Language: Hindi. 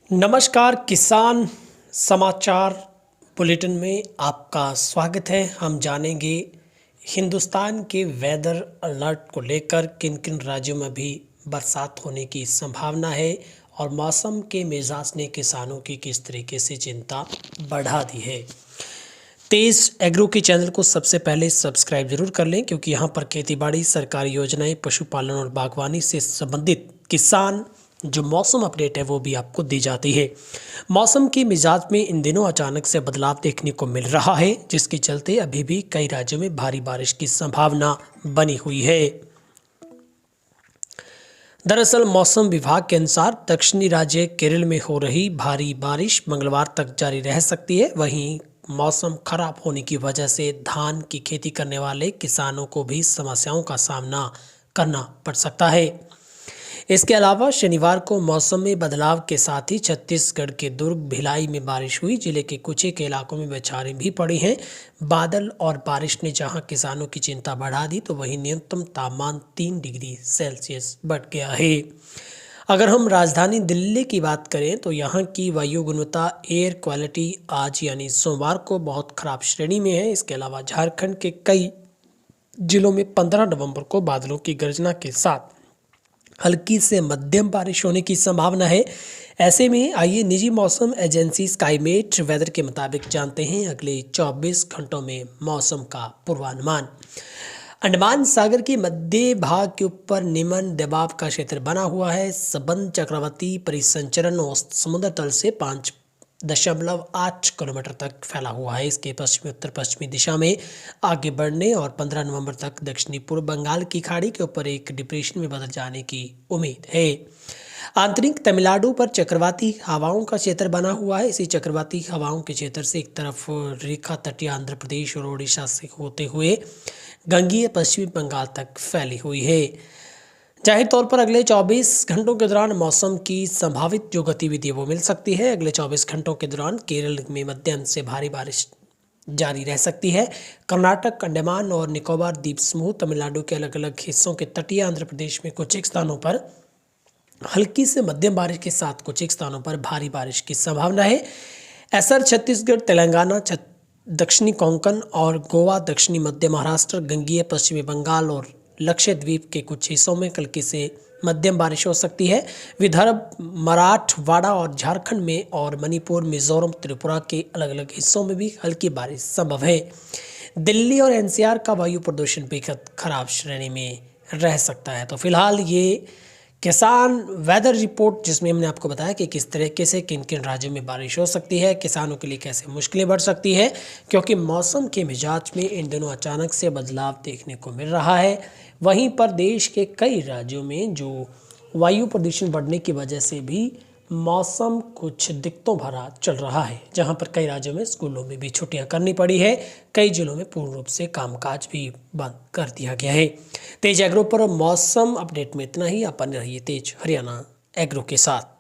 नमस्कार, किसान समाचार बुलेटिन में आपका स्वागत है। हम जानेंगे हिंदुस्तान के वेदर अलर्ट को लेकर किन किन राज्यों में भी बरसात होने की संभावना है और मौसम के मिजाज ने किसानों की किस तरीके से चिंता बढ़ा दी है। तेज एग्रो के चैनल को सबसे पहले सब्सक्राइब जरूर कर लें, क्योंकि यहाँ पर खेतीबाड़ी, सरकारी योजनाएं, पशुपालन और बागवानी से संबंधित किसान जो मौसम अपडेट है वो भी आपको दी जाती है। मौसम के मिजाज में इन दिनों अचानक से बदलाव देखने को मिल रहा है, जिसके चलते अभी भी कई राज्यों में भारी बारिश की संभावना बनी हुई है। दरअसल मौसम विभाग के अनुसार दक्षिणी राज्य केरल में हो रही भारी बारिश मंगलवार तक जारी रह सकती है। वहीं मौसम खराब होने की वजह से धान की खेती करने वाले किसानों को भी समस्याओं का सामना करना पड़ सकता है। इसके अलावा शनिवार को मौसम में बदलाव के साथ ही छत्तीसगढ़ के दुर्ग, भिलाई में बारिश हुई। जिले के कुछ एक इलाकों में बौछारें भी पड़ी हैं। बादल और बारिश ने जहां किसानों की चिंता बढ़ा दी, तो वहीं न्यूनतम तापमान 3 डिग्री सेल्सियस बढ़ गया है। अगर हम राजधानी दिल्ली की बात करें तो यहाँ की वायु गुणवत्ता एयर क्वालिटी आज यानी सोमवार को बहुत खराब श्रेणी में है। इसके अलावा झारखंड के कई जिलों में 15 नवंबर को बादलों की गर्जना के साथ हल्की से मध्यम बारिश होने की संभावना है। ऐसे में आइए निजी मौसम एजेंसी स्काईमेट वेदर के मुताबिक जानते हैं अगले 24 घंटों में मौसम का पूर्वानुमान। अंडमान सागर के मध्य भाग के ऊपर निम्न दबाव का क्षेत्र बना हुआ है। सबंध चक्रवाती परिसंचरण औसत समुद्र तल से 5.8 किलोमीटर तक फैला हुआ है। इसके पश्चिमी उत्तर पश्चिमी दिशा में आगे बढ़ने और 15 नवंबर तक दक्षिणी पूर्व बंगाल की खाड़ी के ऊपर एक डिप्रेशन में बदल जाने की उम्मीद है। आंतरिक तमिलनाडु पर चक्रवाती हवाओं का क्षेत्र बना हुआ है। इसी चक्रवाती हवाओं के क्षेत्र से एक तरफ रेखा तटीय आंध्र प्रदेश और ओडिशा से होते हुए गंगीय पश्चिमी बंगाल तक फैली हुई है। जाहिर तौर पर अगले 24 घंटों के दौरान मौसम की संभावित जो गतिविधि वो मिल सकती है। अगले 24 घंटों के दौरान केरल में मध्यम से भारी बारिश जारी रह सकती है। कर्नाटक, अंडमान और निकोबार द्वीप समूह, तमिलनाडु के अलग अलग हिस्सों के तटीय आंध्र प्रदेश में कुछ एक स्थानों पर हल्की से मध्यम बारिश के साथ कुछ एक स्थानों पर भारी बारिश की संभावना है। ऐसा छत्तीसगढ़, तेलंगाना, दक्षिणी कोंकण और गोवा, दक्षिणी मध्य महाराष्ट्र, गंगीय पश्चिमी बंगाल और लक्षद्वीप के कुछ हिस्सों में हल्की से मध्यम बारिश हो सकती है। विदर्भ, मराठवाड़ा और झारखंड में और मणिपुर, मिजोरम, त्रिपुरा के अलग अलग हिस्सों में भी हल्की बारिश संभव है। दिल्ली और एनसीआर का वायु प्रदूषण बेहद खराब श्रेणी में रह सकता है। तो फिलहाल ये किसान वेदर रिपोर्ट, जिसमें हमने आपको बताया कि किस तरीके से किन किन राज्यों में बारिश हो सकती है, किसानों के लिए कैसे मुश्किलें बढ़ सकती है, क्योंकि मौसम के मिजाज में इन दिनों अचानक से बदलाव देखने को मिल रहा है। वहीं पर देश के कई राज्यों में जो वायु प्रदूषण बढ़ने की वजह से भी मौसम कुछ दिक्कतों भरा चल रहा है, जहां पर कई राज्यों में स्कूलों में भी छुट्टियां करनी पड़ी है। कई जिलों में पूर्ण रूप से कामकाज भी बंद कर दिया गया है। तेज एग्रो पर मौसम अपडेट में इतना ही। आप बने रहिए तेज हरियाणा एग्रो के साथ।